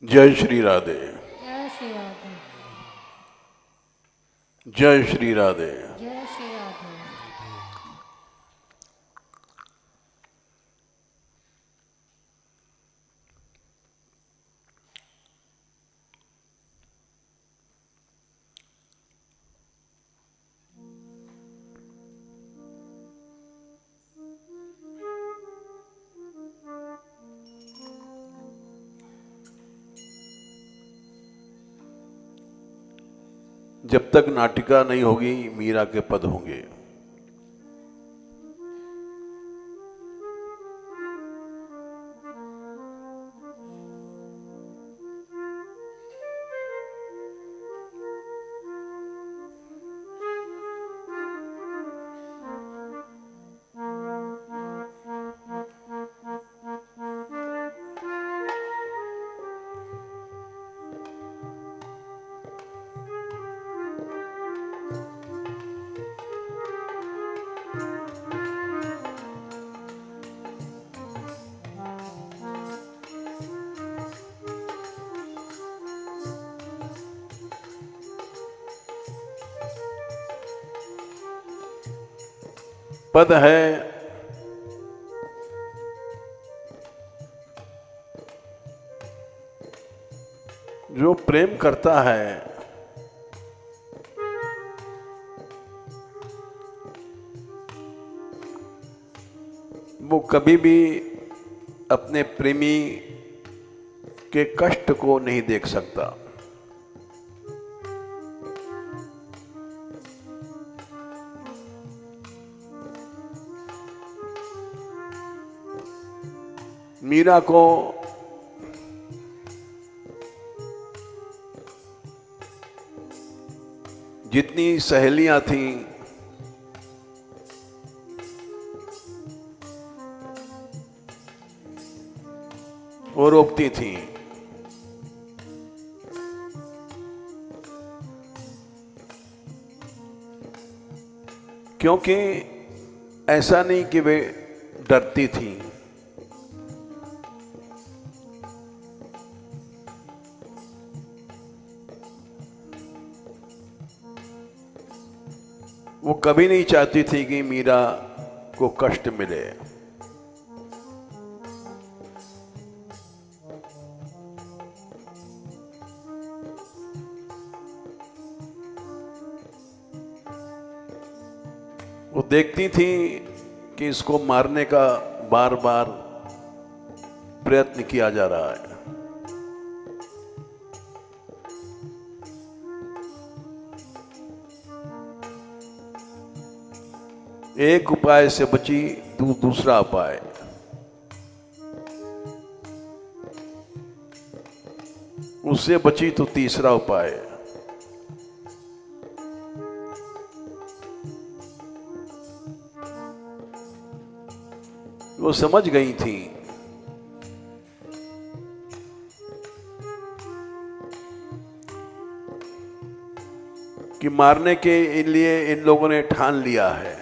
जय श्री राधे। जय श्री राधे। जय श्री राधे। जय श्री राधे। जब तक नाटिका नहीं होगी मीरा के पद होंगे। पद है जो प्रेम करता है वो कभी भी अपने प्रेमी के कष्ट को नहीं देख सकता। मीरा को जितनी सहेलियां थीं वो रोकती थीं, क्योंकि ऐसा नहीं कि वे डरती थीं, वो कभी नहीं चाहती थी कि मीरा को कष्ट मिले। वो देखती थी कि इसको मारने का बार बार प्रयत्न किया जा रहा है। एक उपाय से बची दूसरा उपाय, उससे बची तो तीसरा उपाय। वो समझ गई थी कि मारने के लिए इन लोगों ने ठान लिया है।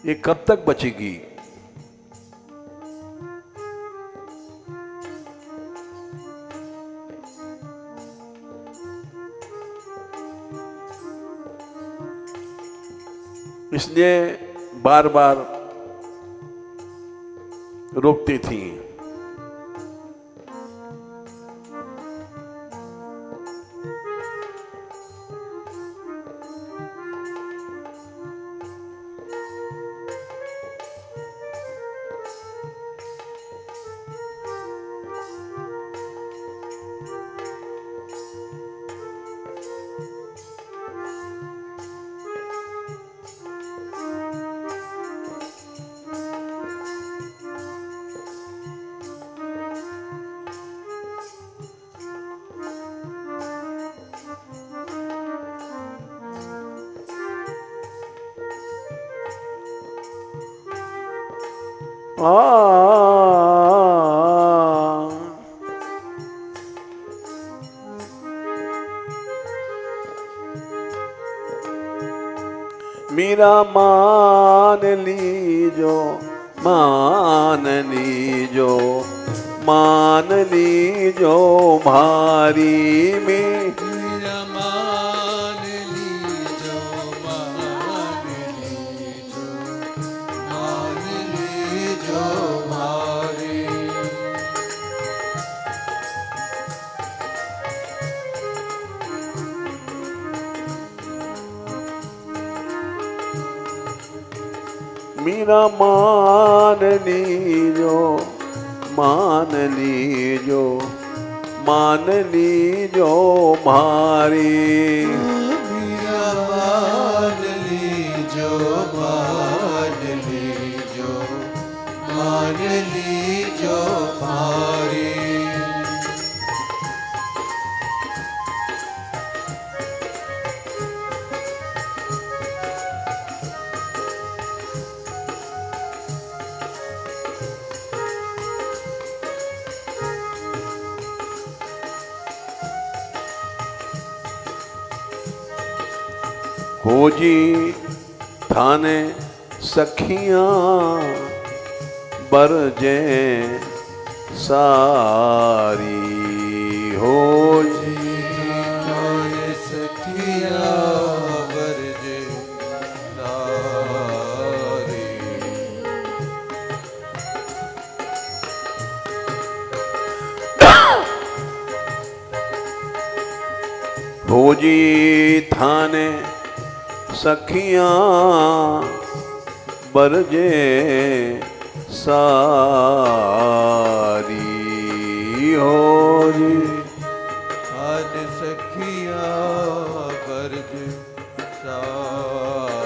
ये कब तक बचेगी? इसलिए बार बार रोकती थी। मीरा मान लीजो, मान लीजो, मान लीजो भारी में। मीरा मान लीजो, मान लीजो, मान लीजो भारी। मीरा मान लीजो, मान लीजो, मान लीजो भारी। मीरा मान लीजो, मान लीजो, मान लीजो भारी। हो जी थाने सखियां बरजे सारी। हो जी थाने सखिया बरजे सारी। हो जी थाने सखियां बरजे सारी। हो जी आज सखिया बरज सारी।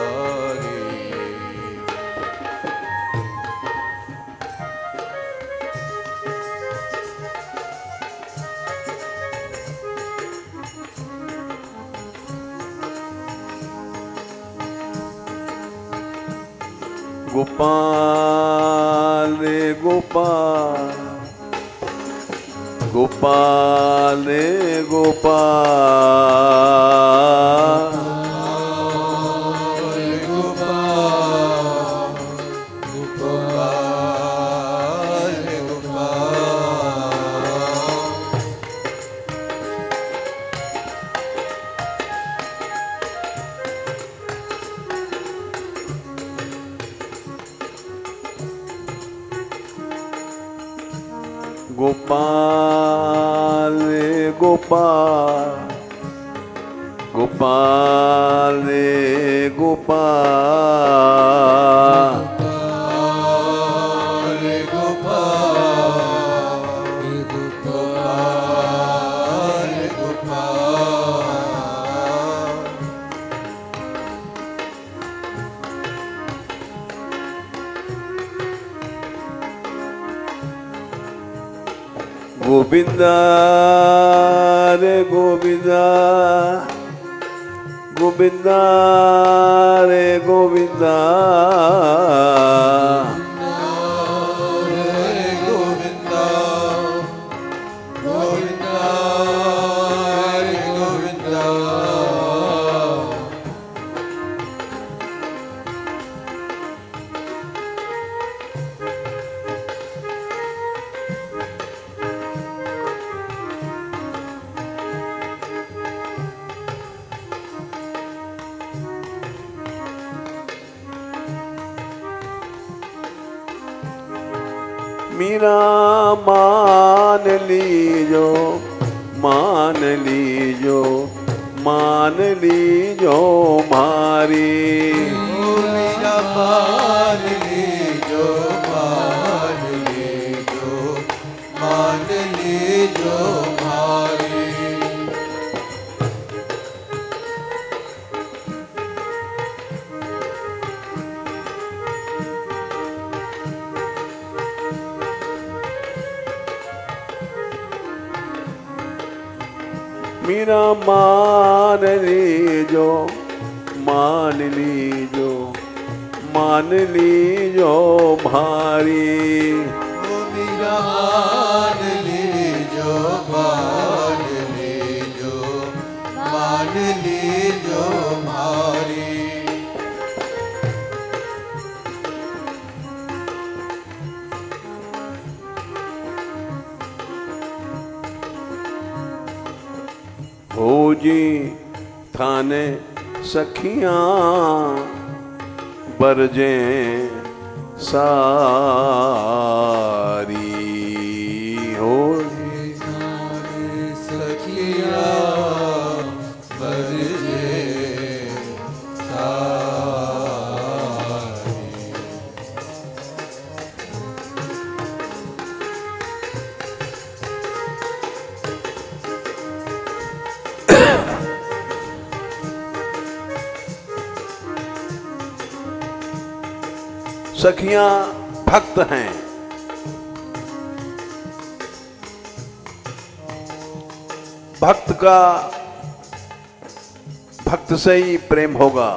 गोपाल रे गोपाल, गोपाल रे गोपाल, गोपाल रे गोपाल, गोपाल रे गोपाल, गोविंदा रे गोविंदा, गोविंदा रे गोविंदा, मीरा मान लीजो, मान लीजो, मान लीजो मारी। मीरा मान लीजो, मान लीजो, मान लीजो मारी। मीरा मान लीजो, मान लीजो, मान लीजो भारी। मीरा मान लीजो, मान लीजो, मान लीजो भारी। हो जी थाने सखियां बरजे सारी हो सखिया बरजे सारी। सखियां भक्त हैं, भक्त का भक्त से ही प्रेम होगा।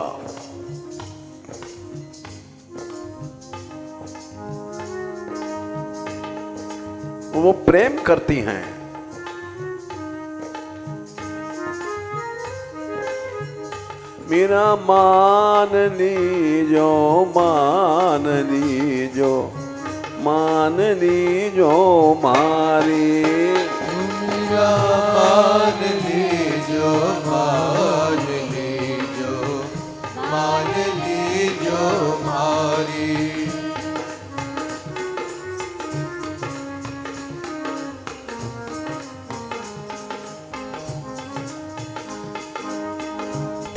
वो प्रेम करती हैं। मेरा मान लीजो मान लीजो मान लीजो मारी। मेरा मान लीजो मान लीजो मान लीजो मारी।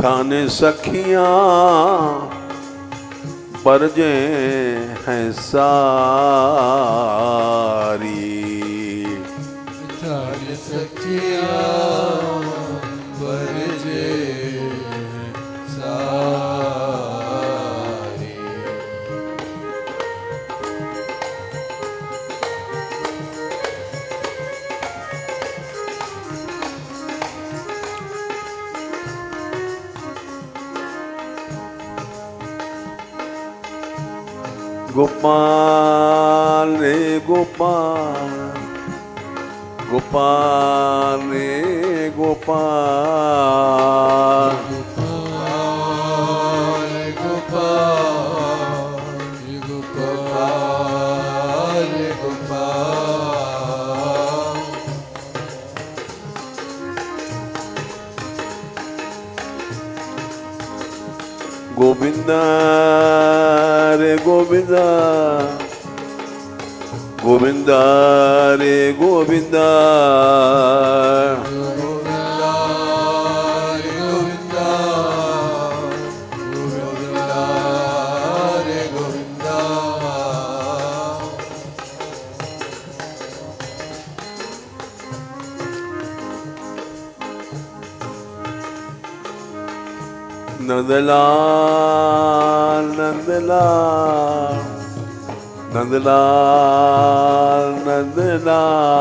थाने सखियां बरजे हैं सारी। थाने सखिया बरजे सारी। गोपाल रे गोपाल गोपाल रे गोपाल। गोपाल गोपाल गोपाल गोपाल। गोविंदा रे गोविंदा गोविंदा रे गोविंदा। गोविंदा रे गोविंदा गोविंदा रे गोविंदा। नंदलाल नंदलाल नंदलाल नंदलाल।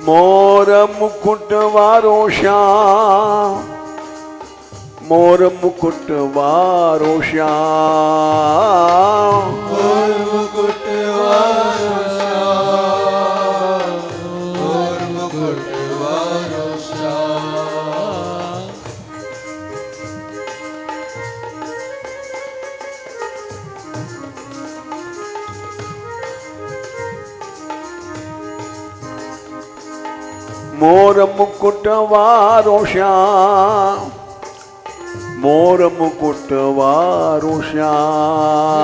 मोर मुकुट वारो श्याम मोर मुकुट वारो श्याम। मोर मुकुट वारो श्याम मोर मुकुट वारो श्याम। मोर मुकुट वारो श्याम मोर मुकुट वारो श्याम।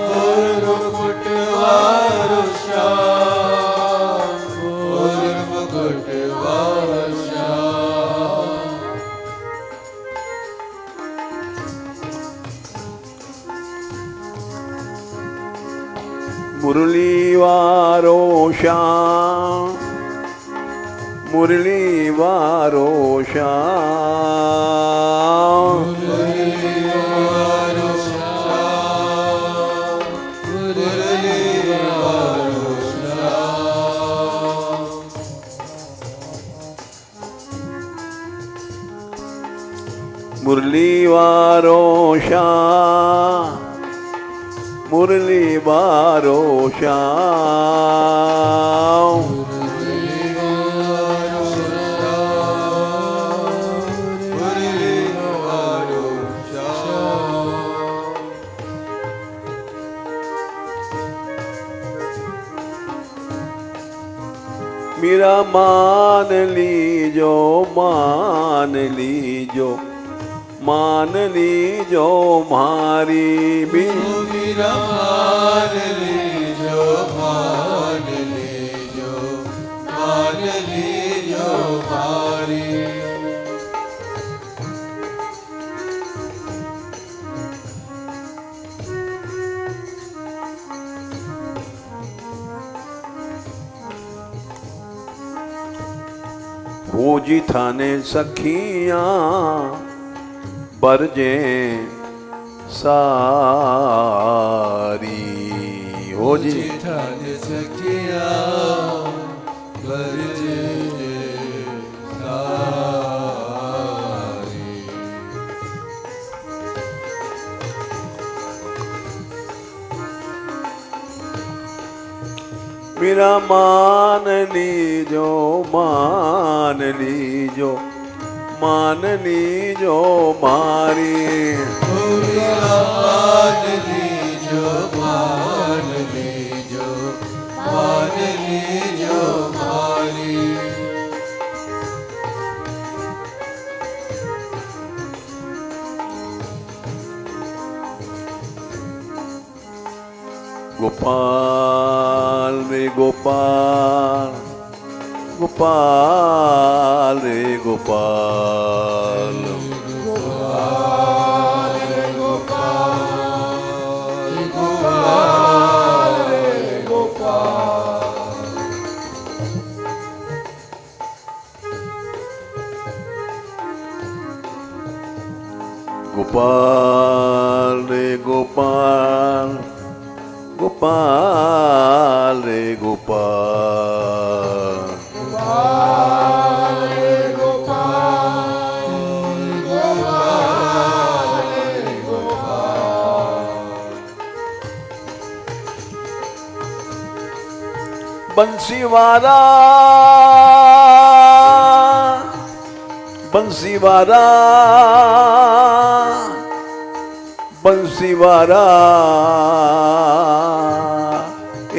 मोर मुकुट वारो श्याम मोर मुकुट वारो श्याम। मुरली वारो श्याम मुरली वारो श्याम। मुरली वारो श्याम मुरली वारो श्याम। मुरली वारो श्याम मुरली बारो श्याम मेरा मान लीजो मान लीजो मान लीजो मारी मेरा मान लीजो मान लीजो मान लीजो मारी हो जी थाने सखियां बरजे सारी हो जी ठान सखिया बरजे सारी मेरा मान लीजो मान लीजो मान लीजो मारी मेरा मान लीजो मान लीजो मान लीजो मारी गोपाल रे गोपाल गोपाल रे गोपाल गोपाल रे गोपाल गोपाल रे गोपाल बंसीवारा बंसीवारा बंसीवारा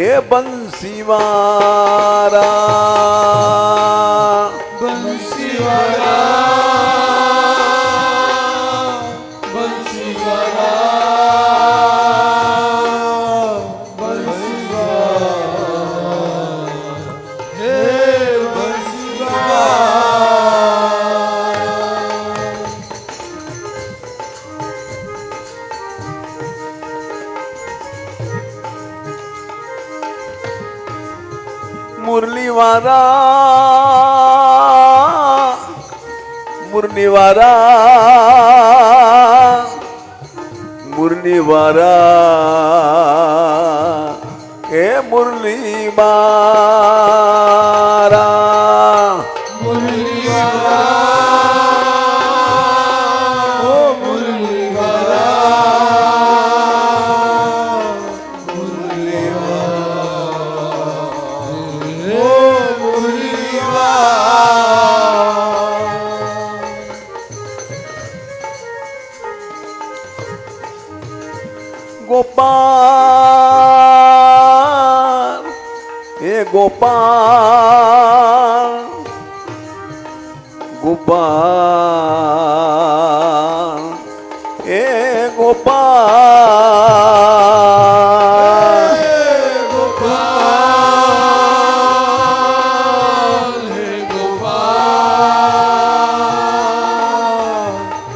ए बंसीवारा बंसीवाला बंसीवाला बंसीवाला हे बंसीवाला मुरलीवारा मुरलीवारा मुरलीवारा ए मुरलीवारा मुरलीवाला ओ मुरलीवाला मुरलीवाला ओ मुरलीवाला गोपाल हे गोपाल गोपाल हे गोपाल गोपाल हे गोपाल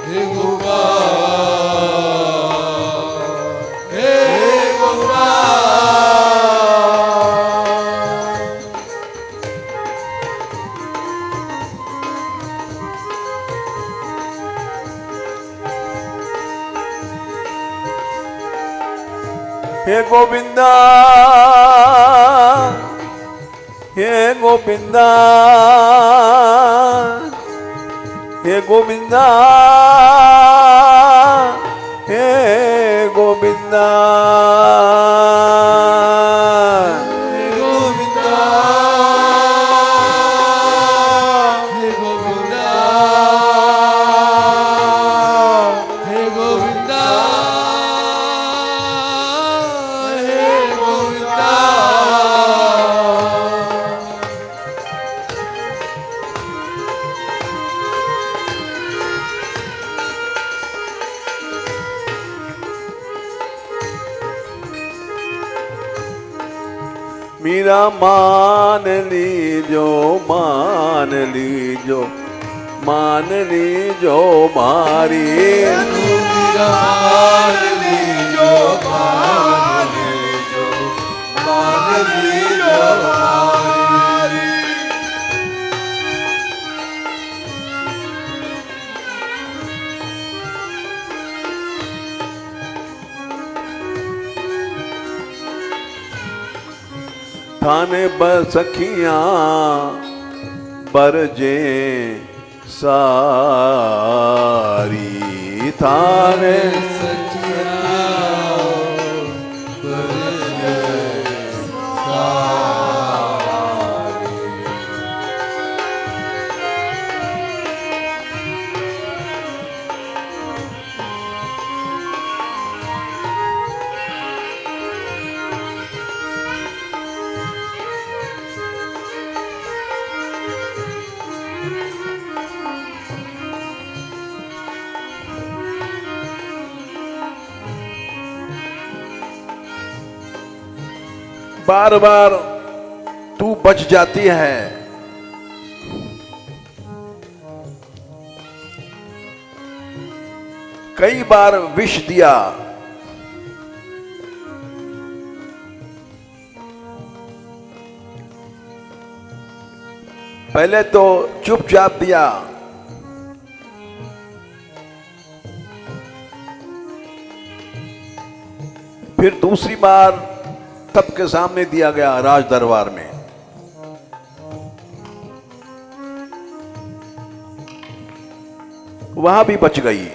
हे गोपाल हे हे गोविंदा हे गोविंदा हे गोविंदा हे गोविंदा हे गोविंदा हे गोविंदा हे गोविंदा हे गोविंदा मीरा मान लीजो मान लीजो मान लीजो मारी मीरा मान लीजो मान लीजो मान लीजो हमारी थाने बसखियां बरजे सारी थाने सखिया बार बार तू बच जाती है, कई बार विष दिया, पहले तो चुपचाप दिया, फिर दूसरी बार सबके सामने दिया गया राज दरबार में। वहां भी बच गई।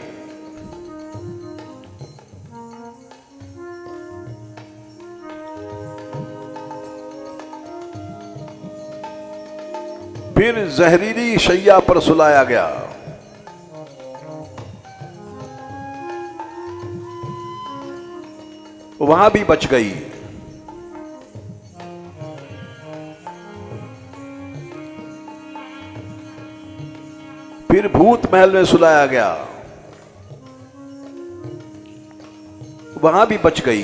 फिर जहरीली शैया पर सुलाया गया। वहां भी बच गई। फिर भूत महल में सुलाया गया, वहां भी बच गई।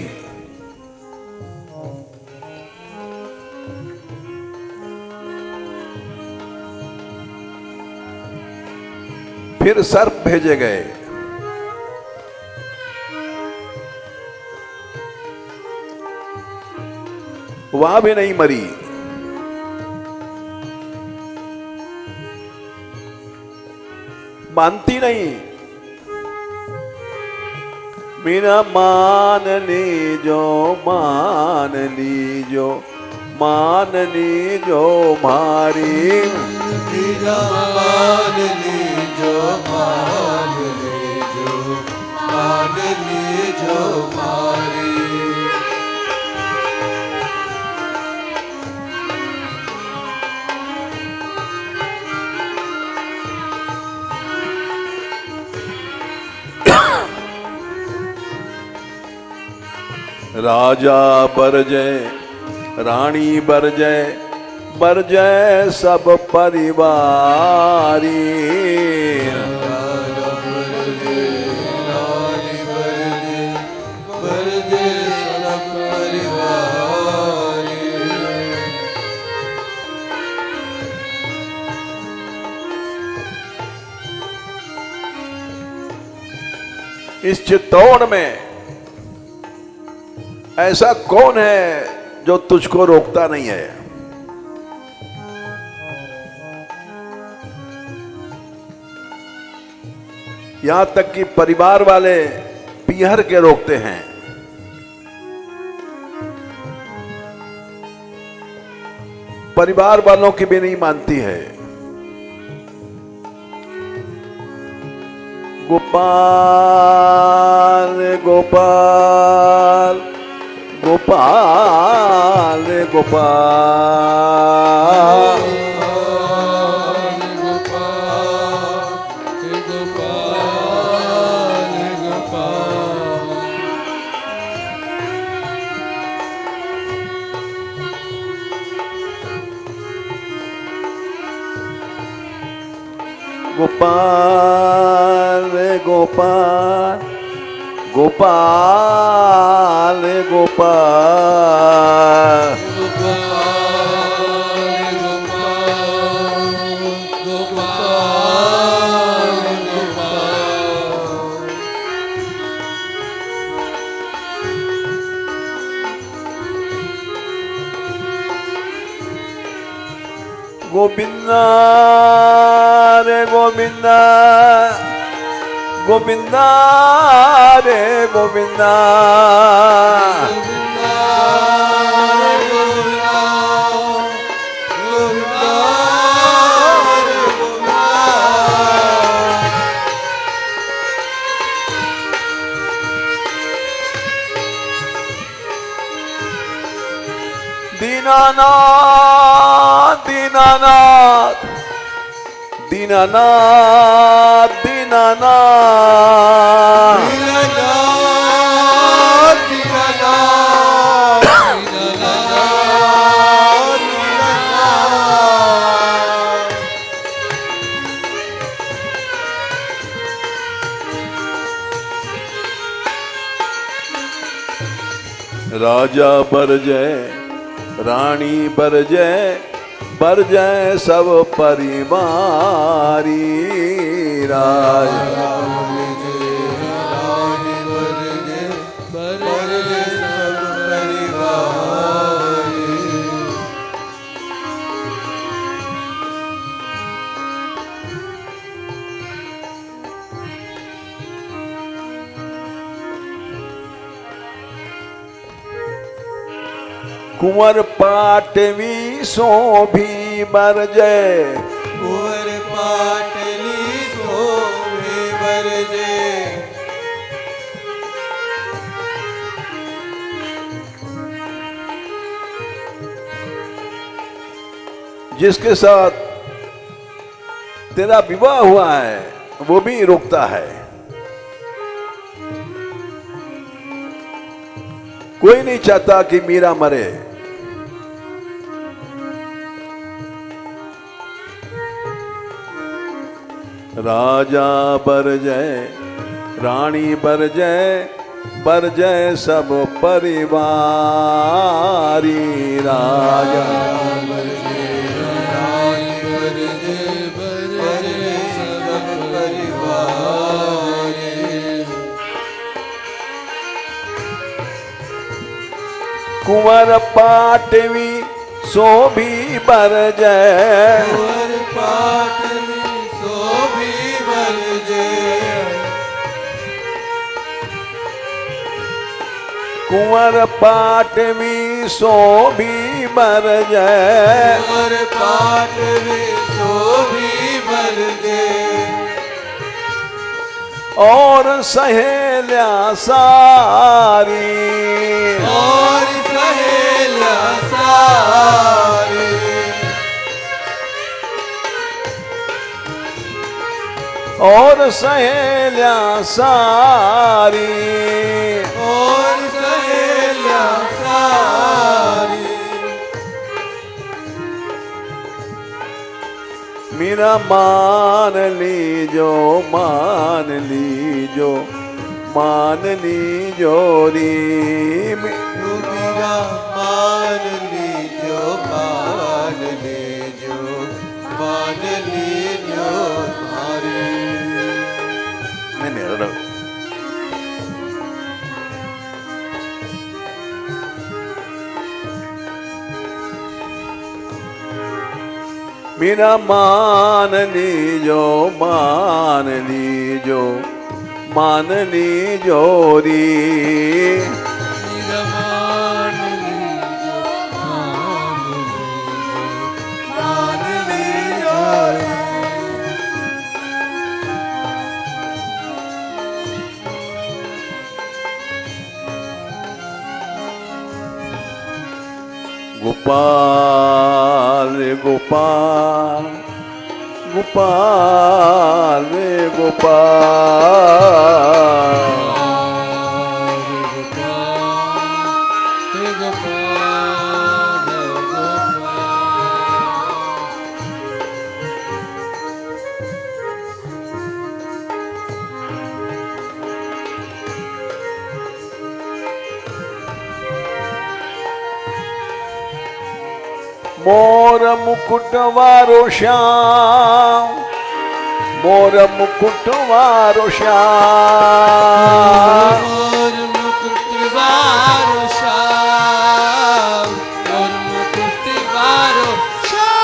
फिर सर्प भेजे गए, वहां भी नहीं मरी। मानती नहीं। मीरा मान लीजो मान लीजो मान लीजो मारी मीरा मान लीजो मान लीजो मान लीजो हमारी राजा बरजय रानी बरजय बरजय सब परिवारी इस चित्तौड़ में ऐसा कौन है जो तुझको रोकता नहीं है। यहां तक कि परिवार वाले पीहर के रोकते हैं। परिवार वालों की भी नहीं मानती है। गोपाल गोपाल गोपाल गोपाल गोपाल गोपाल गोपाल गोपाल गोविंदा रे गोविंदा गोविंदा रे गोविंदा दीनानाथ दीनानाथ दीनानाथ दीनानाथ राजा बर जय रानी बर जय सब परिवारी राजा कुंवर पाटवी सोभी बर जय कुंवर पाटली सोभी बर जय जिसके साथ तेरा विवाह हुआ है वो भी रुकता है। कोई नहीं चाहता कि मीरा मरे। राजा बर जय रानी बर जय सब परिवारी राजा बर जय रानी बर जय सब परिवारी कुंवर पाटवी सोभी बर जय कुंवर पाटली सोभी बर जय कुंवर पाटवी सोभी बर जय कुंवर पाटली सोभी बर जय और सहेल्या सारी और सहेला सारी और सहेल्या सारी और सहेला सारी मीरा मान लीजो मान लीजो मान लीजो री मेरा मान लीजो मान लीजो मान लीजो हमारी नहीं रड़ो। मीरा मान लीजो मान लीजो मान लीजो री मेरा मान लीजो मान लीजो गोपाल रे गोपाल, गोपाल रे गोपाल। मोर मुकुट वारो श्याम, मोर मुकुट वारो श्याम, मोर मुकुट वारो श्याम, मोर मुकुट वारो श्याम।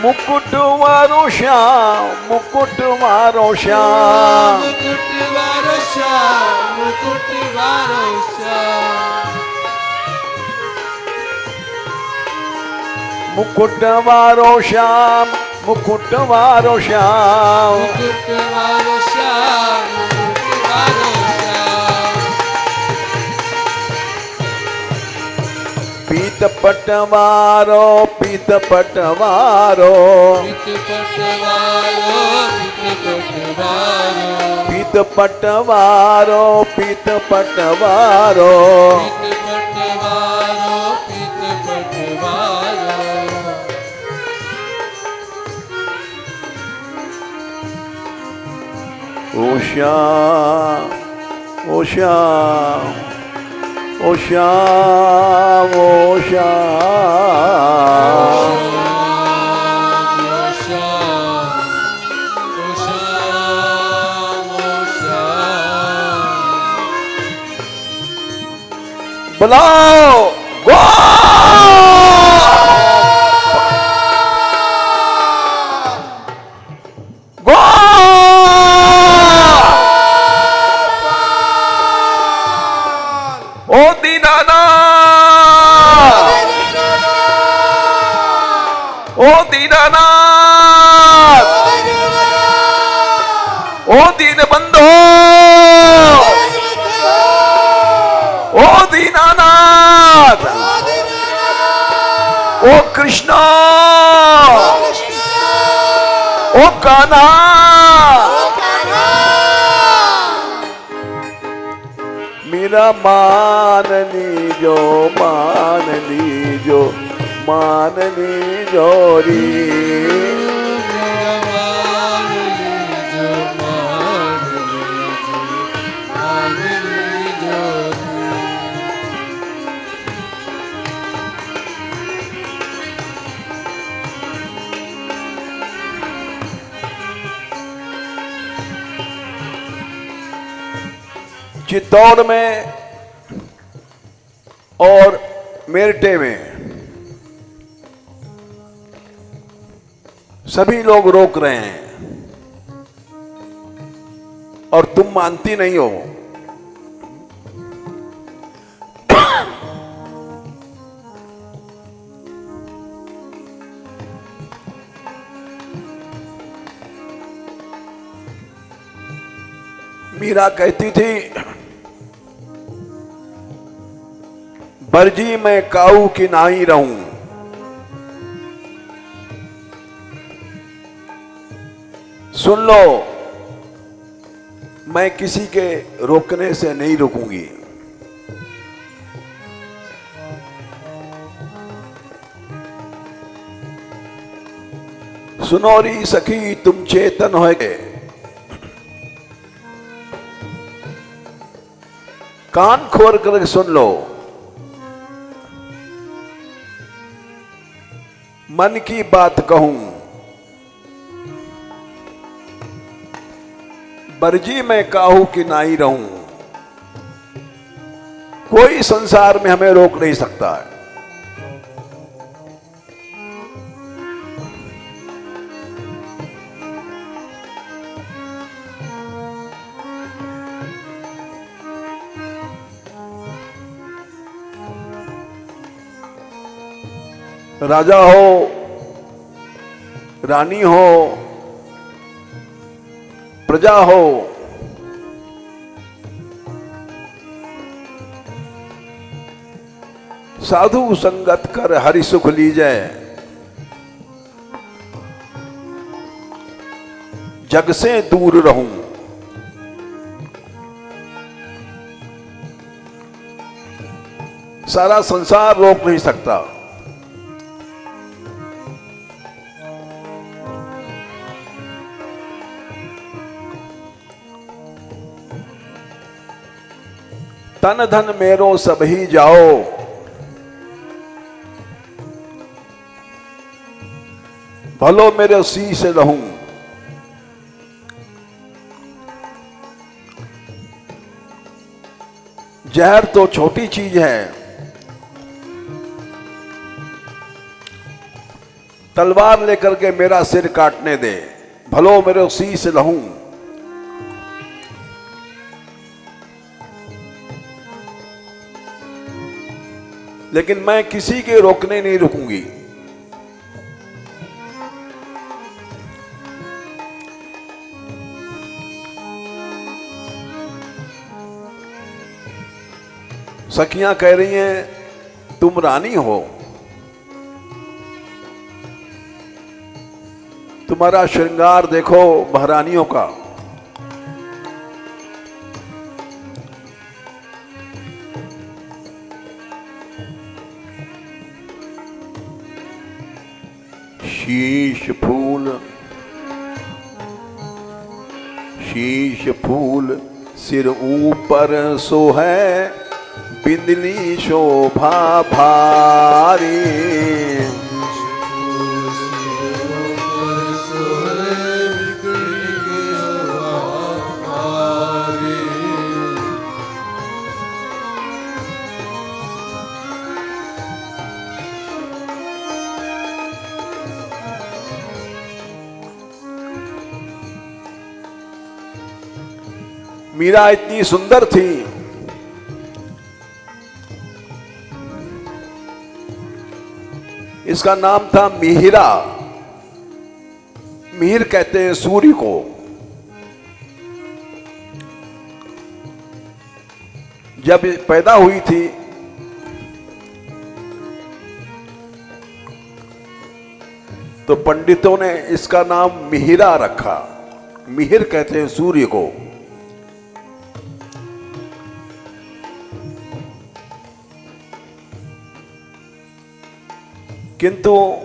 मुकुट वारो श्याम, मुकुट वारो श्याम, मुकुट वारो श्याम, मुकुट वारो श्याम। मुकुट वारो श्याम, मुकुट वारो श्याम, मुकुट वारो श्याम, मुकुट वारो श्याम। पीत पटवारो, पीत पटवारो, पीत पटवारो, पीत पटवारो, पीत पटवारो, पीत पटवारो, पीत पटवारो, पीत पटवारो। ओ श्याम, ओ श्याम, ओ श्याम, ओ श्याम। बुलाओ गो गो ओ दीनानाथ, ओ दीनानाथ, ओ दीनबंधो, ओ दीनानाथ, ओ कृष्णा, ओ कान्हा, मेरा मान लीजो, मान लीजो, मान लीजो री। चित्तौड़ में और मेरठे में सभी लोग रोक रहे हैं और तुम मानती नहीं हो। मीरा कहती थी, बरजी मैं काऊ की नाई रहूं, सुन लो मैं किसी के रोकने से नहीं रुकूंगी। सुनोरी सखी तुम चेतन होगे, कान खोल कर सुन लो, मन की बात कहूं, बरजी मैं काहू की नाई रहूं, कोई संसार में हमें रोक नहीं सकता है। राजा हो, रानी हो, प्रजा हो, साधु संगत कर हरि सुख लीजै, जग से दूर रहूं। सारा संसार रोक नहीं सकता। तन धन मेरो सब ही जाओ, भलो मेरे शीश रहूं। जहर तो छोटी चीज है, तलवार लेकर के मेरा सिर काटने दे, भलो मेरे शीश रहूं। लेकिन मैं किसी के रोकने नहीं रुकूंगी। सखियां कह रही हैं तुम रानी हो, तुम्हारा श्रृंगार देखो महारानियों का। शीश फूल सिर ऊपर सो है, बिंदली शोभा भारी। मीरा इतनी सुंदर थी, इसका नाम था मिहिरा। मिहिर कहते हैं सूर्य को। जब पैदा हुई थी तो पंडितों ने इसका नाम मिहिरा रखा। मिहिर कहते हैं सूर्य को। किंतु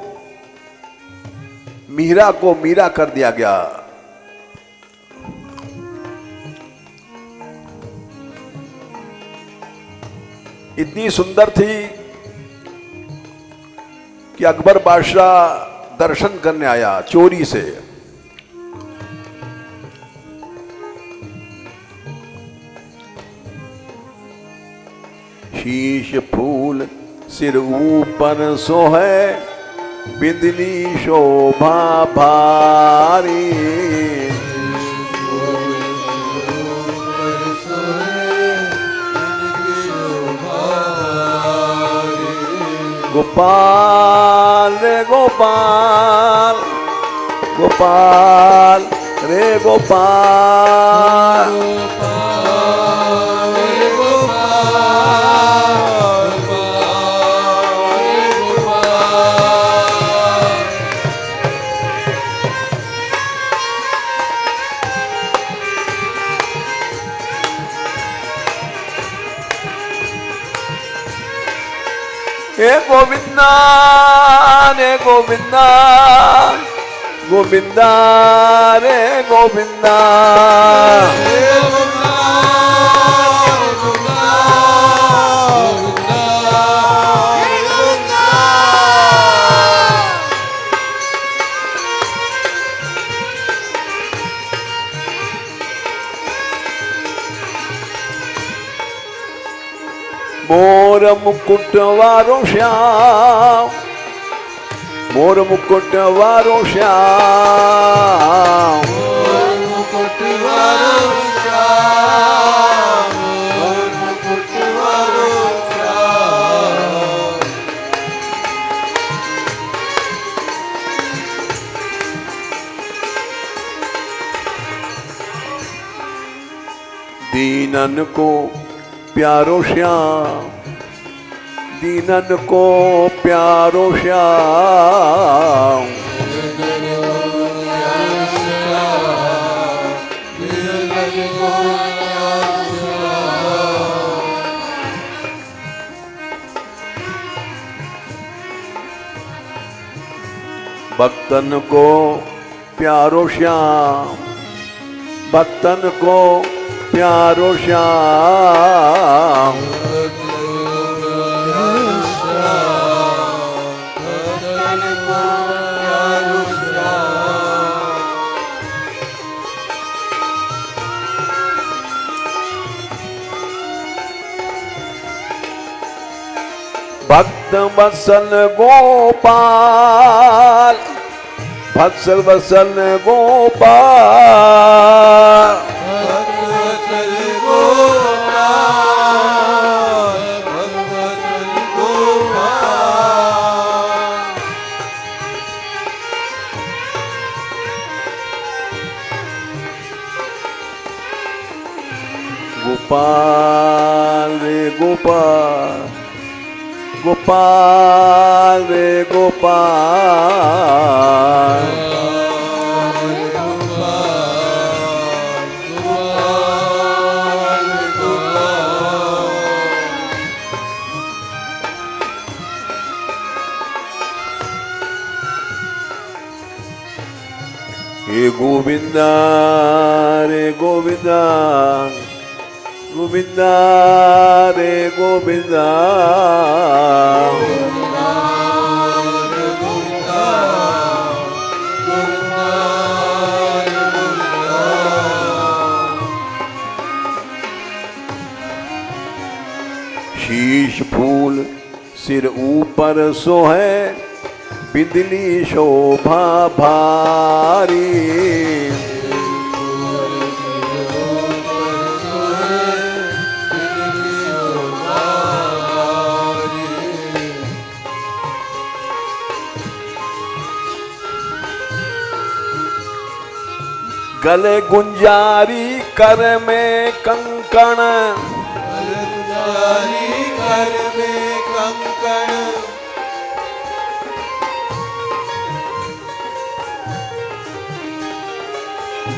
मीरा को मीरा कर दिया गया। इतनी सुंदर थी कि अकबर बादशाह दर्शन करने आया चोरी से। शीश फूल सिर ऊपर सो है, बिंदली शोभा भारी। गोपाल रे गोपाल, गोपाल रे गोपाल। हे गोविंदा रे गोविंदा, गोविंदा रे गोविंदा। मोर मुकुट वारो श्याम, मोर मुकुट वारो श्याम। मोर मुकुट वारो श्याम, मोर मुकुट वारो श्याम। दीनन को प्यारो श्याम, दीनन को प्यारो श्याम। भक्तन को प्यारो श्याम, भक्तन को प्यारो श्याम। भक्त वत्सल गोपाल, भत्सल वत्सल गोपाल। गोपाल रे गोपाल, गोपाल रे गोपाल। हे गोविंदा रे गोविंदा, गोविंदा रे गोविंदा। शीश फूल सिर ऊपर सोहे, बिंदली शोभा भारी। गले गुंजारी कर में कंकण, कर में कंकण।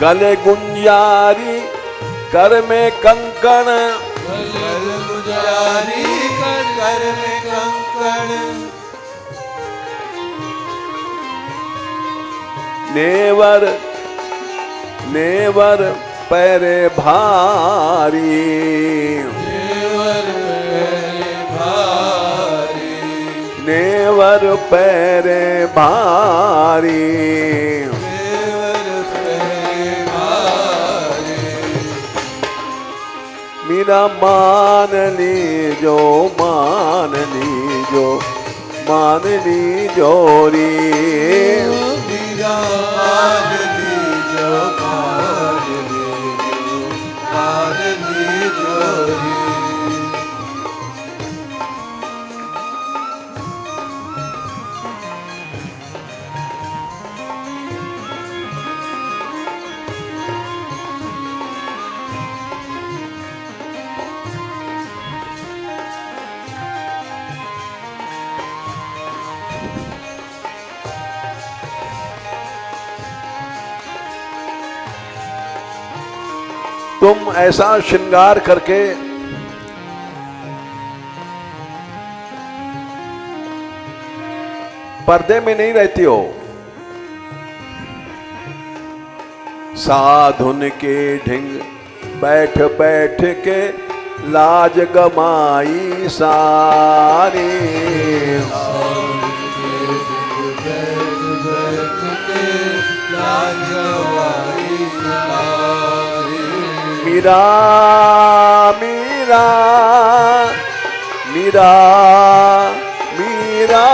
गले गुंजारी कर में कंकण, गले गुंजारी कर में कंकण। नेवर नेवर पैरे भारी, नेवर पैरे भारी, नेवर पैरे भारी। नेवर पैरे भारी। मेरा मान लीजो, मान लीजो, मान लीजो रे। मेरा मान लीजो, मान लीजो, मान लीजो रे। तुम ऐसा श्रृंगार करके पर्दे में नहीं रहती हो। साधुन के ढिंग बैठ बैठ के लाज गमाई सारी। मीरा मीरा मीरा मीरा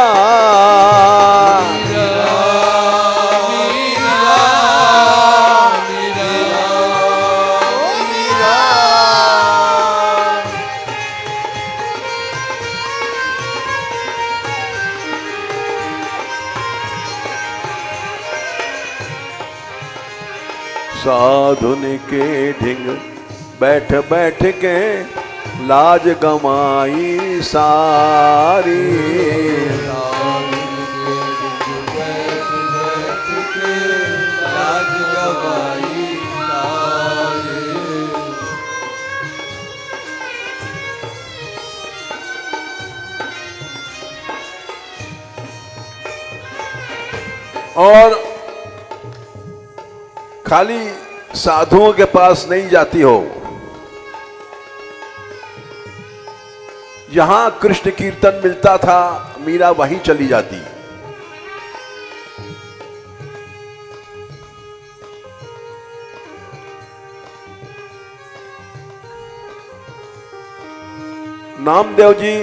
साधुन के ढिंग बैठ बैठ के लाज गमाई सारी। लाज गवाई सारी। और खाली साधुओं के पास नहीं जाती हो, जहां कृष्ण कीर्तन मिलता था मीरा वहीं चली जाती। नामदेव जी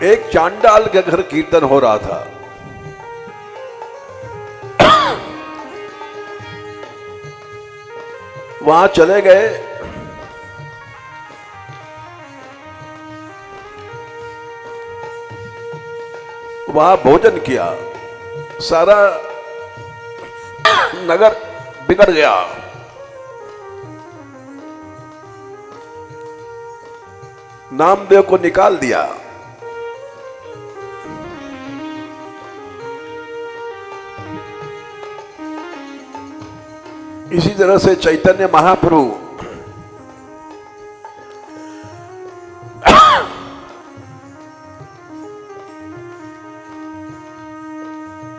एक चांडाल के घर कीर्तन हो रहा था। वहां चले गए। वहां भोजन किया, सारा नगर बिगड़ गया। नामदेव को निकाल दिया। इसी तरह से चैतन्य महाप्रभु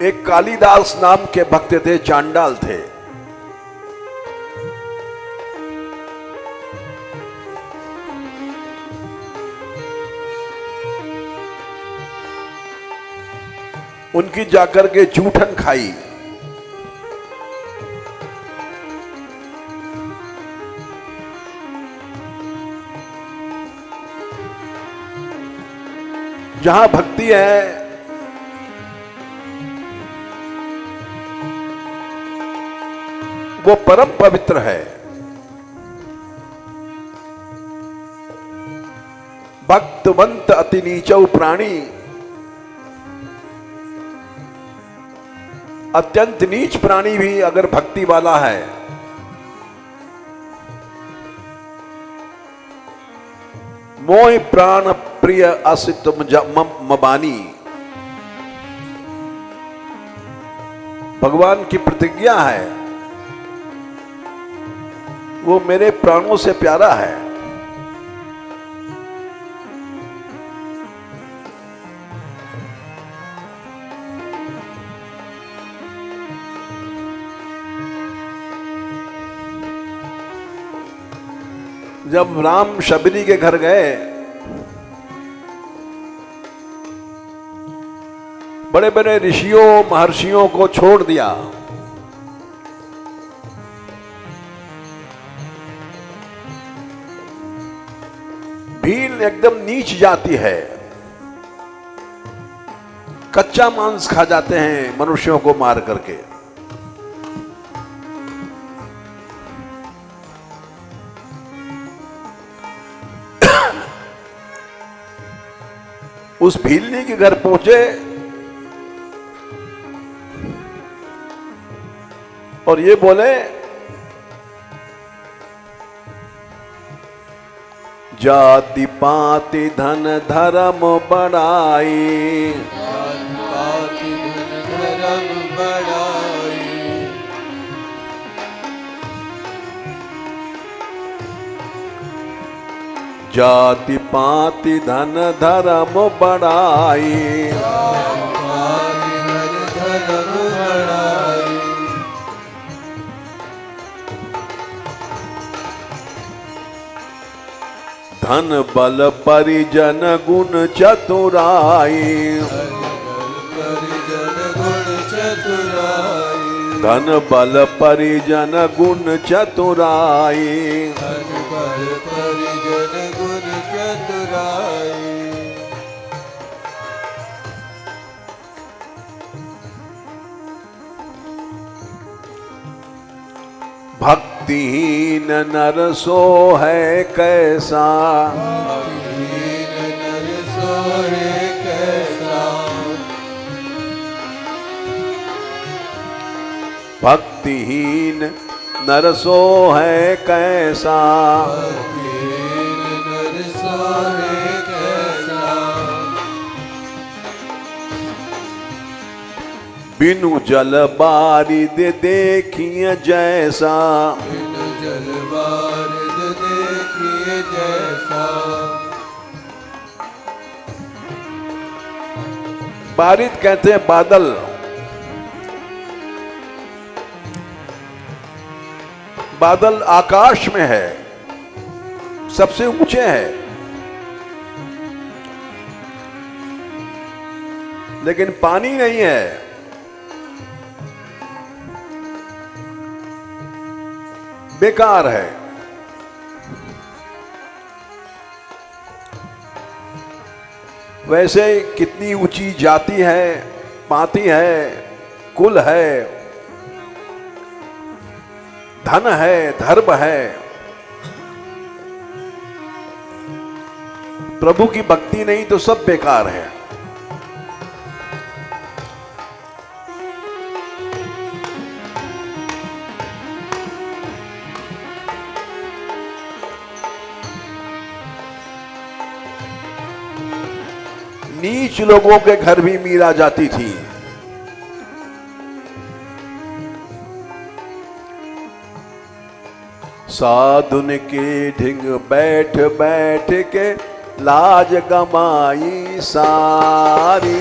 एक कालिदास नाम के भक्त थे, चांडाल थे। उनकी जाकर के जूठन खाई। जहां भक्ति है वो परम पवित्र है। भक्तवंत अति नीचौ प्राणी, अत्यंत नीच प्राणी भी अगर भक्ति वाला है मोह प्राण प्रिय असित मबानी। भगवान की प्रतिज्ञा है, वो मेरे प्राणों से प्यारा है। जब राम शबरी के घर गए, बड़े बड़े ऋषियों महर्षियों को छोड़ दिया। भील एकदम नीच जाती है, कच्चा मांस खा जाते हैं मनुष्यों को मार करके। उस भीलनी के घर पहुंचे और ये बोले, जाति पाति धन धर्म बढ़ाई, पाति धन धर्म बढ़ाई। जाति पाति धन धर्म बढ़ाई। पाति धन धर्म बढ़ाई। धन बल परिजन गुण चतुराई। परिजन गुण चतुराई। धन बल परिजन गुण चतुराई। धन बल परिजन गुण चतुराई। भक्तिहीन नर सो है कैसा, भक्तिहीन नर सोहे कैसा। भक्तिहीन नरसो है कैसा, दीन नर सोहे कैसा। बिनु जल बारिद देखिए जैसा, बिन जल बारिद देखिए जैसा। बारिद कहते हैं बादल। बादल आकाश में है, सबसे ऊंचे है, लेकिन पानी नहीं है। बेकार है। वैसे कितनी ऊंची जाति है, पाती है, कुल है, धन है, धर्म है, प्रभु की भक्ति नहीं तो सब बेकार है। नीच लोगों के घर भी मीरा जाती थी। साधुन के ढिंग बैठ बैठ के लाज गमाई सारी।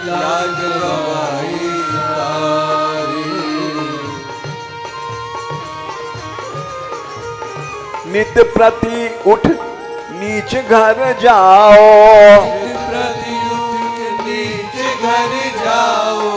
लाज गवाई सारी। नित प्रति उठ नीच घर जाओ, प्रति उठ नीच घर जाओ।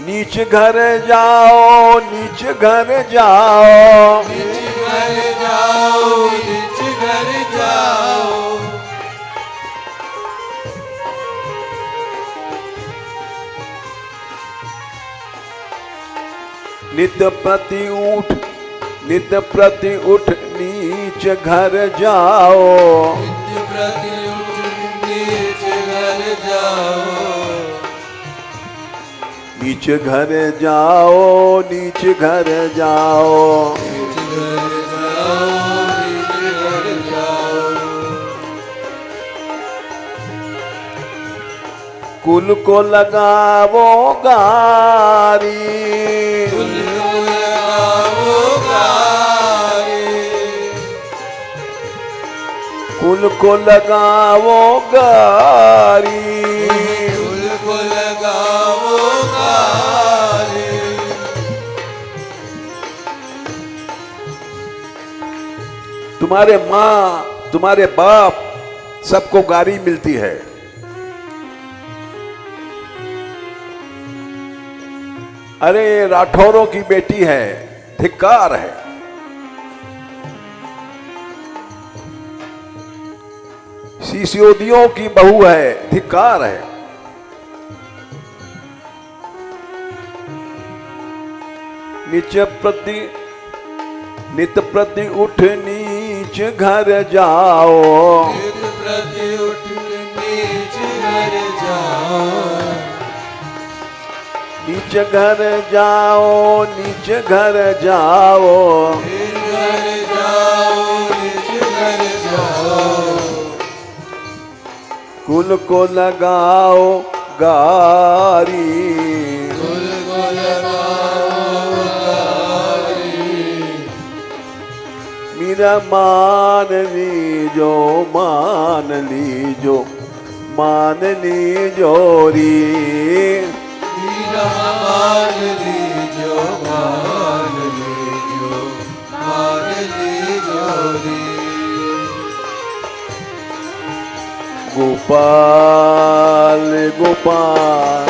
नीच घर जाओ, नीच घर जाओ, नीच घर जाओ, नीच घर जाओ। नित प्रति उठ, नित प्रति उठ नीच घर जाओ। नित्य प्रति उठ नीच घर जाओ। नीच घर जाओ, नीच घर जाओ। नीच घर जाओ, नीच घर जाओ। कुल को लगावो गारी, कुल को लगाओ गारी। कुल को लगावो गारी। कुल को लगाओ गारी। तुम्हारे माँ, तुम्हारे बाप, सबको गारी मिलती है। अरे राठौरों की बेटी है, धिक्कार है। सिसोदियों की बहू है, धिक्कार है। नित प्रति उठ नीच घर जाओ। नित प्रति उठ नीच घर जाओ। नीच घर जाओ, नीच घर जाओ। नीच घर जाओ, नीच घर जाओ। कुल को लगाओ गारी। कुल को लगाओ गारी। मेरा मान लीजो, मान लीजो, मान लीजो री। मीरा मान लीजो, मान लीजो, मान लीजो रे। गोपाल गोपाल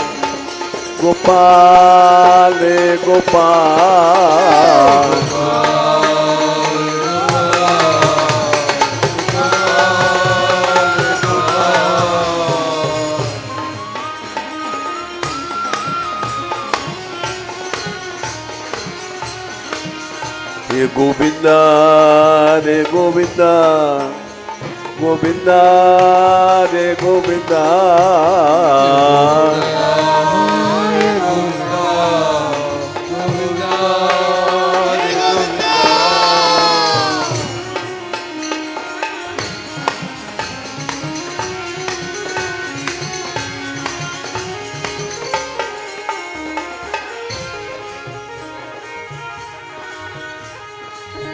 गोपाल गोपाल। हे गोविंद गोविंदा रे गोविंदा गोविंदा रे गोविंदा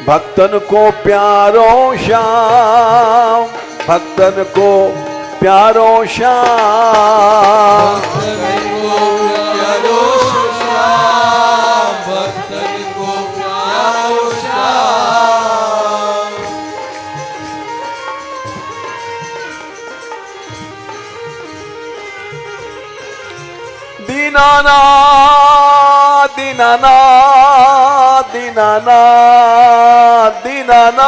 भक्तन को प्यारो श्याम, भक्तन को प्यारो श्याम, भक्तन को प्यारो श्याम, भक्तन को प्यारो श्याम। दीनाना दीनाना दीनाना दीनाना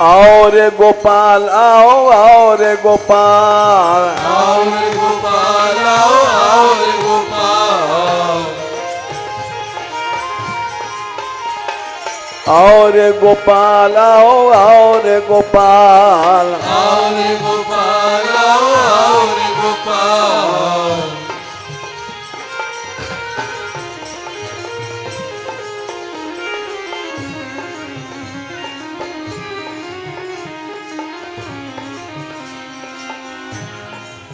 आओ रे गोपाल आओ आओ रे गोपाल आओ रे गोपाल आओ रे गोपाल आओ रे गोपाल आओ रे गोपाल आओ रे गोपाल आओ रे गोपाल।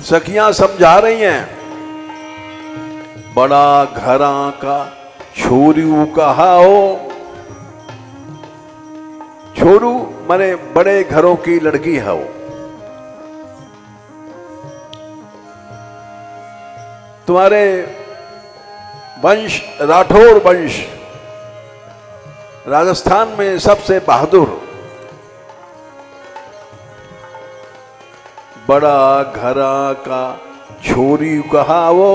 सखियां समझा रही हैं, बड़ा घरा का छोरू कहाओ, छोरू माने बड़े घरों की लड़की है वो। तुम्हारे वंश राठौर वंश राजस्थान में सबसे बहादुर, बड़ा घरा का छोरी कहावो,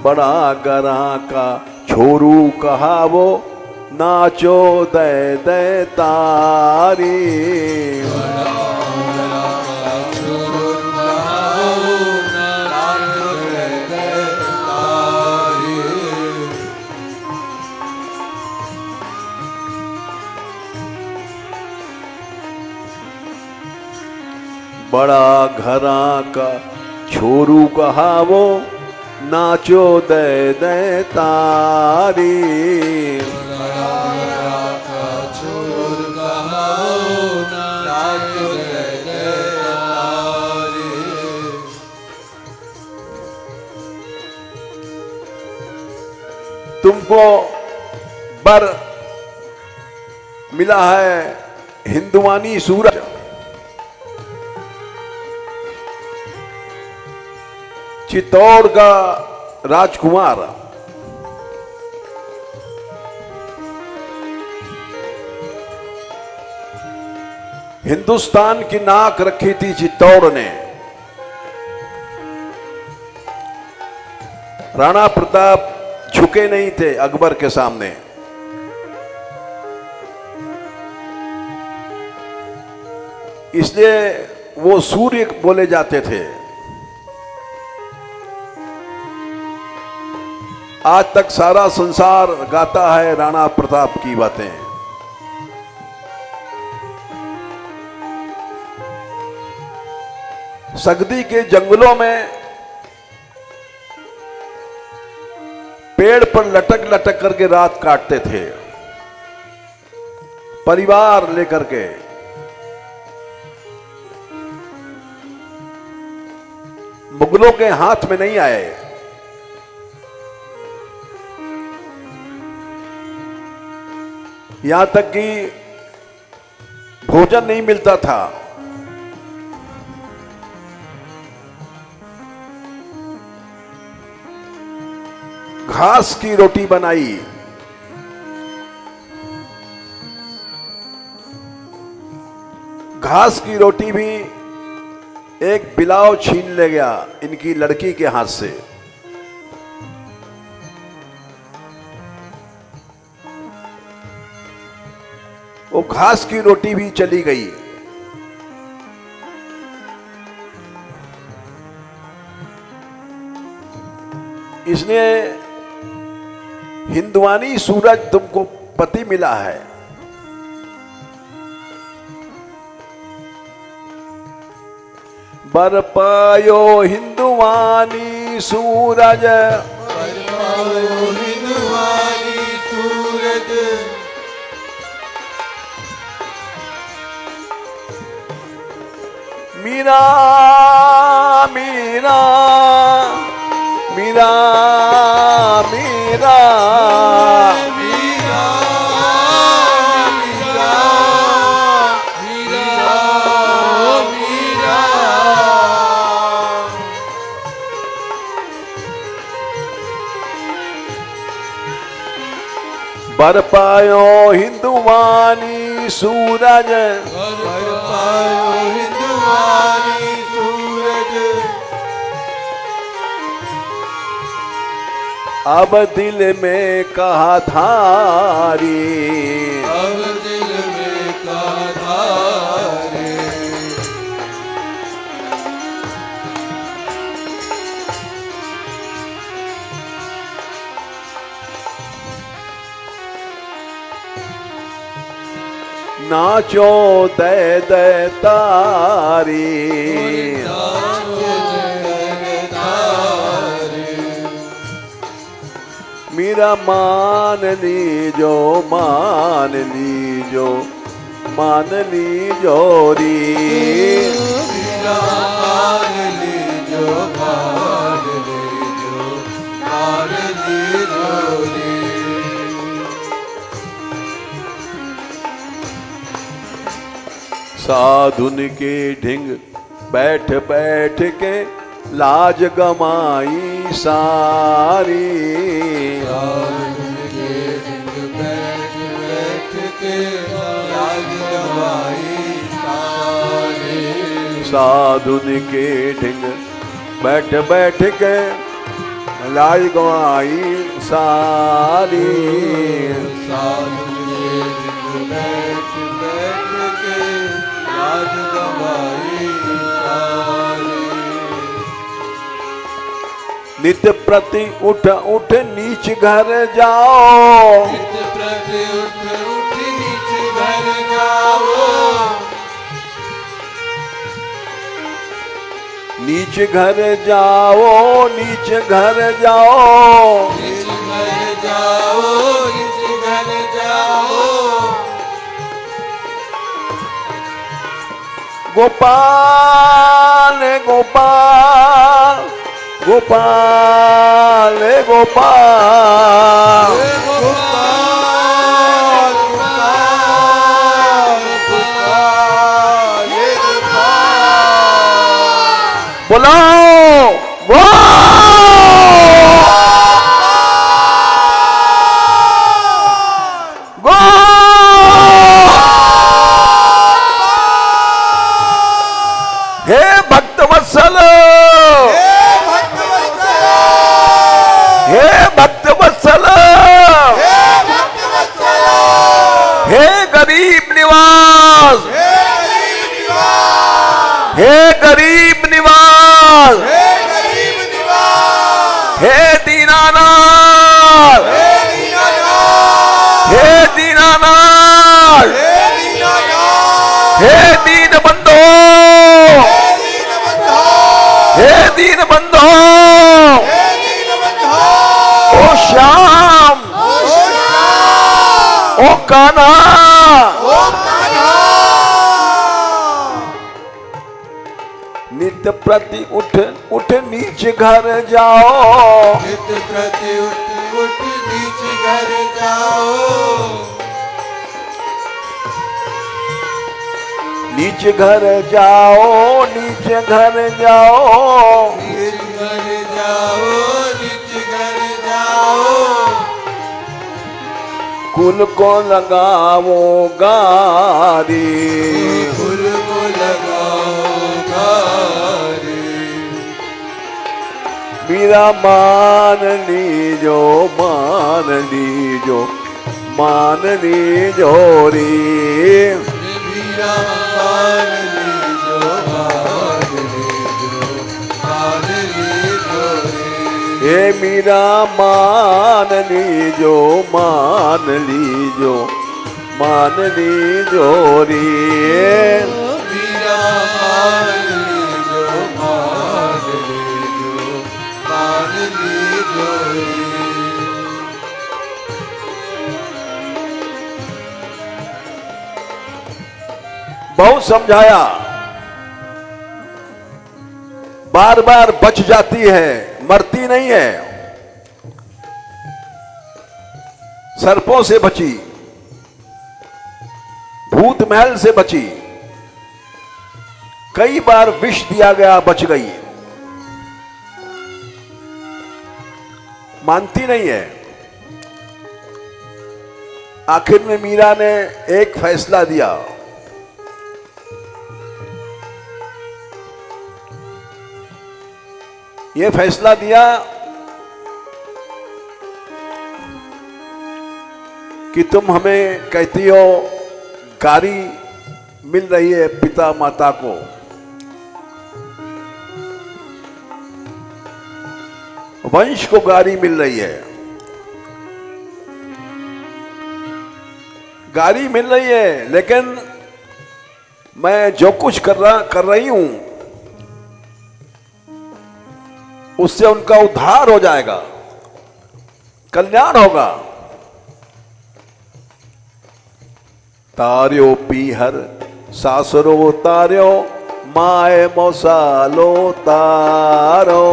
बड़ा घरा का छोरू कहावो, नाचो दे दे तारी। बड़ा घरा का छोरू कहावो, नाचो दे दे तारी। तुमको बर मिला है हिंदुवानी सूरज, चित्तौड़ का राजकुमार, हिंदुस्तान की नाक रखी थी चित्तौड़ ने। राणा प्रताप झुके नहीं थे अकबर के सामने। इसलिए वो सूर्य बोले जाते थे। आज तक सारा संसार गाता है राणा प्रताप की बातें। सगदी के जंगलों में पेड़ पर लटक लटक करके रात काटते थे, परिवार लेकर के। मुगलों के हाथ में नहीं आए। यहां तक कि भोजन नहीं मिलता था। घास की रोटी बनाई, घास की रोटी भी एक बिलाव छीन ले गया इनकी लड़की के हाथ से। वो घास की रोटी भी चली गई। इसलिए हिंदुआनी सूरज तुमको पति मिला है। बर पायो हिंदुआनी सूरज, हिंदुआनी सूरज, मीरा मीरा मीरा मीरा मीरा मीरा मीरा मीरा, बर पायो हिंदुआनी सूरज, बर पायो हिंदुआनी सूरज, अब दिल में कहा थारी, अब दिल में का धारे, नाचो दे दे तारी, मीरा मान लीजो मान लीजो मान लीजो री, मीरा मान लीजो मान लीजो मान लीजो रे, साधुन के ढिंग बैठ बैठ के लाज गमाई सारी, बैठ बैठ के लाज गवाई सारे, साधुन के ढिंग बैठ बैठ के लाज गवाई सारी, साधु के दिन बैठ बैठ के लाज गवाई सारे, नित्य प्रति उठ उठ नीच घर जाओ, नित प्रति उठ उठ नीच घर जाओ, नीच घर जाओ नीच घर जाओ, नीच घर जाओ नीच घर जाओ, गोपाल गोपाल गोपाल गोपाल, गोपाल गोपाल गोपाल गोपाल, बुलाओ गो हे भक्त वत्सल, हे भक्त वत्सल, हे गरीब निवास, हे गरीब निवास, हे दीनानाथ, हे दीनानाथ, हे दीन बंधो, हे दीन बंधो, ओ श्याम, ओ कान्हा, नित्य प्रति उठ उठ नीच घर जाओ, नित प्रति उठ उठ नीच घर जाओ, नीच घर जाओ नीच घर जाओ, नीच घर जाओ नीच घर जाओ, कुल को लगाओ गारी, फूल को लगाओ गारी, मीरा मान लीजो मान लीजो माननी जोरी। मीरा मान लीजो, मान लीजो, मान लीजो रे। हे मीरा मान लीजो, मान लीजो, मान लीजो रे। मीरा मान लीजो, मान लीजो, मान लीजो रे। बहुत समझाया, बार बार बच जाती है, मरती नहीं है। सर्पों से बची, भूत महल से बची, कई बार विष दिया गया, बच गई। मानती नहीं है। आखिर में मीरा ने एक फैसला दिया। यह फैसला दिया कि तुम हमें कहती हो गारी मिल रही है पिता माता को, वंश को गारी मिल रही है, गारी मिल रही है, लेकिन मैं जो कुछ कर रही हूं उससे उनका उद्धार हो जाएगा, कल्याण होगा। तार्यो पीहर सासरो तार्यो, माए मौसालो तारो।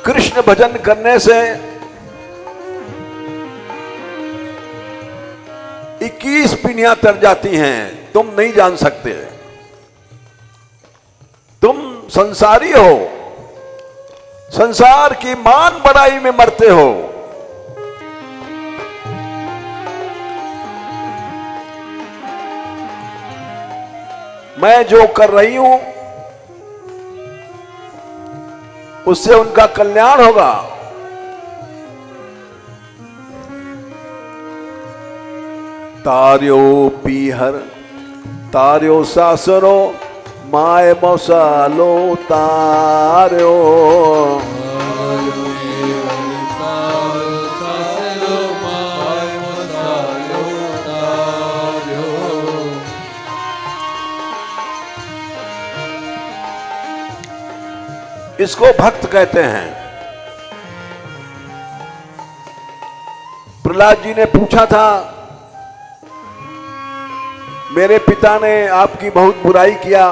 कृष्ण भजन करने से 21 पीढ़ियां तर जाती हैं, तुम नहीं जान सकते। तुम संसारी हो, संसार की मान बढ़ाई में मरते हो। मैं जो कर रही हूं उससे उनका कल्याण होगा। तार्यो पीहर तार्यो सासरो, माए मौसालो तार्यो। इसको भक्त कहते हैं। प्रहलाद जी ने पूछा था, मेरे पिता ने आपकी बहुत बुराई किया,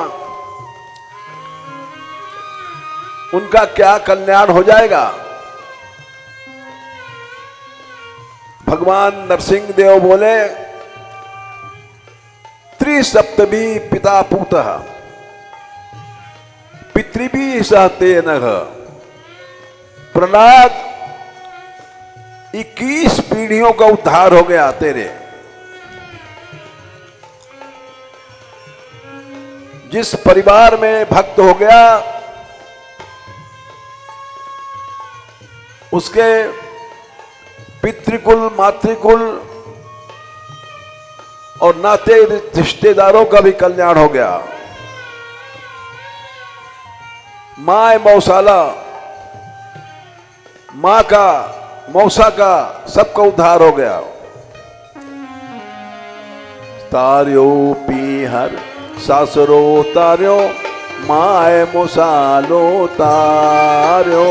उनका क्या कल्याण हो जाएगा? भगवान नरसिंह देव बोले, त्रिसप्तमी पिता पूतः पितृभि सहते नघ। प्रहलाद 21 पीढ़ियों का उद्धार हो गया तेरे। जिस परिवार में भक्त हो गया उसके पितृकुल, मातृकुल और नाते रिश्तेदारों का भी कल्याण हो गया। माँ मौसाला, माँ का, मौसा का, सबका उद्धार हो गया। तार्यो पीहर सासरो तार्यो, माए मौसालो तार्यो।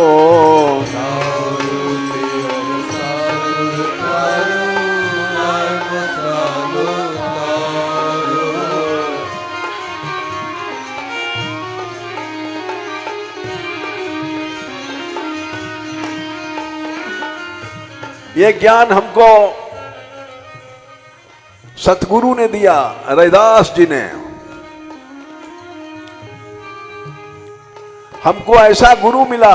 ये ज्ञान हमको सतगुरु ने दिया, रैदास जी ने। हमको ऐसा गुरु मिला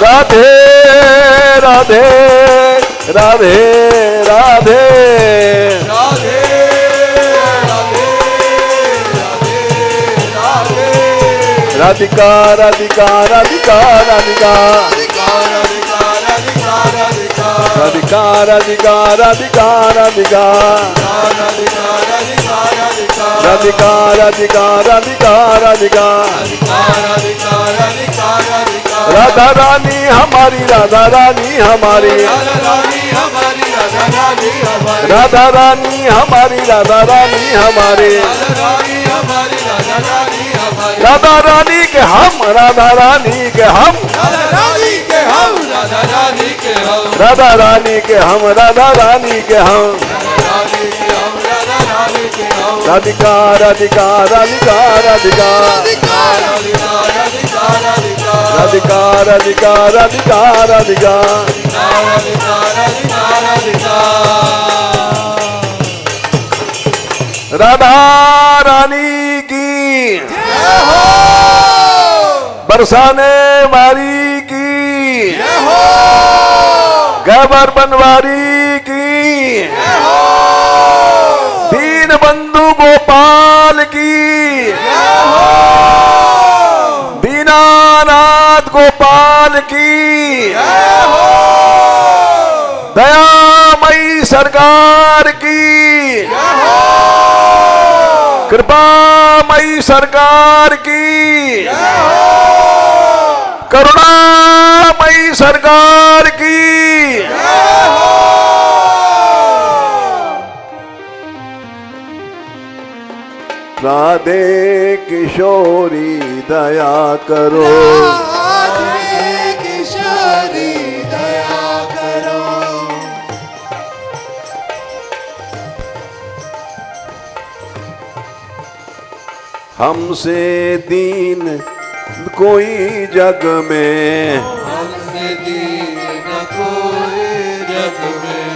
राधे राधे राधे राधे राधे राधे राधे राधे राधिका राधिका राधिका राधिका राधिका राधिका राधिका राधिका राधिका राधिका राधिका राधिका राधिका राधा रानी हमारी राधा रानी हमारी राधा रानी हमारी राधा रानी हमारी राधा रानी के हम राधा रानी के हम राधा रानी के हम राधा रानी के हम राधिका राधिका राधिका राधिका राधिका राधिका राधिका राधिका राधा रानी की बरसाने वाली की गबर बनवारी की दीन बंधु गोपाल की दीनानाथ गोपाल की दयामयी सरकार की कृपामयी सरकार की करुणामयी सरकार की राधे किशोरी दया करो राधे किशोरी दया करो हमसे दीन कोई जग में हमसे दीन न कोई जग में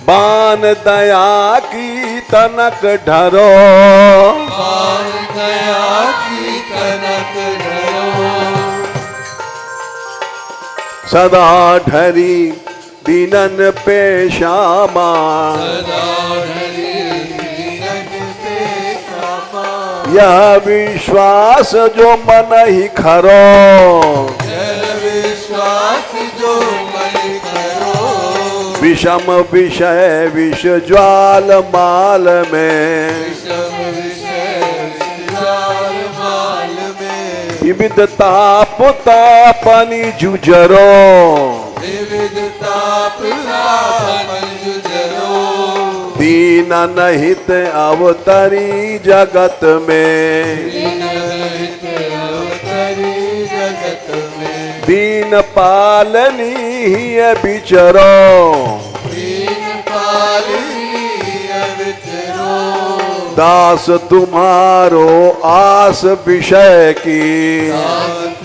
बान दया की तनक ढरो बाल दया की कनक ढरो सदा ढरी दीनन पे श्यामा सदा ढली दीनन पे क्षमा यह विश्वास जो मन ही खरो जल विश्वास जो मन करो विषम विषय विष ज्वाल माल में विषम विषय विशाल माल में विविध ताप तापनी जुजरो विविध ताप आपन जुझरो दीन नहित अवतरी जगत में दीन रहित अवतरी जगत में दीन पालनी ही बिचरो दीन पालनी अविचरो दास तुम्हारो आस विषय की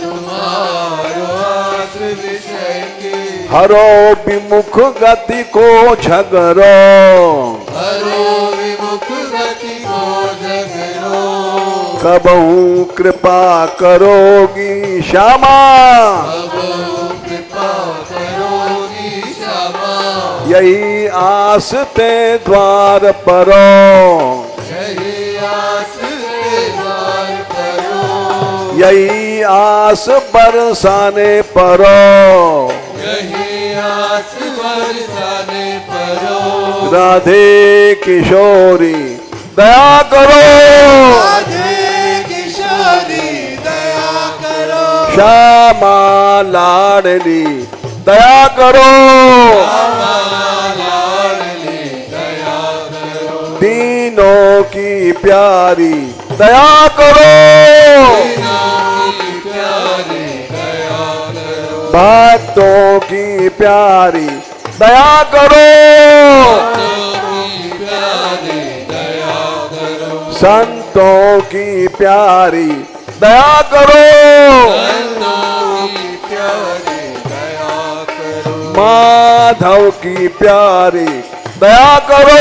तुम्हारो आस विषय की हरो विमुख गति को झगरो हरो विमुख गति को झगरो कबहू कृपा करोगी श्यामा कृपा करोगी क्षमा यही आस ते द्वार परो यही आस द्वार करो यही आस बरसाने परो यही आस बरसाने परो राधे किशोरी दया करो राधे किशोरी दया करो श्यामा लाडली दया करो लाडली दया करो दीनों की प्यारी दया करो प्यारी दया करो भक्तों की प्यारी दया करो प्यारी दया करो संतों की प्यारी दया करो प्यारी दया करो माधव की प्यारी दया करो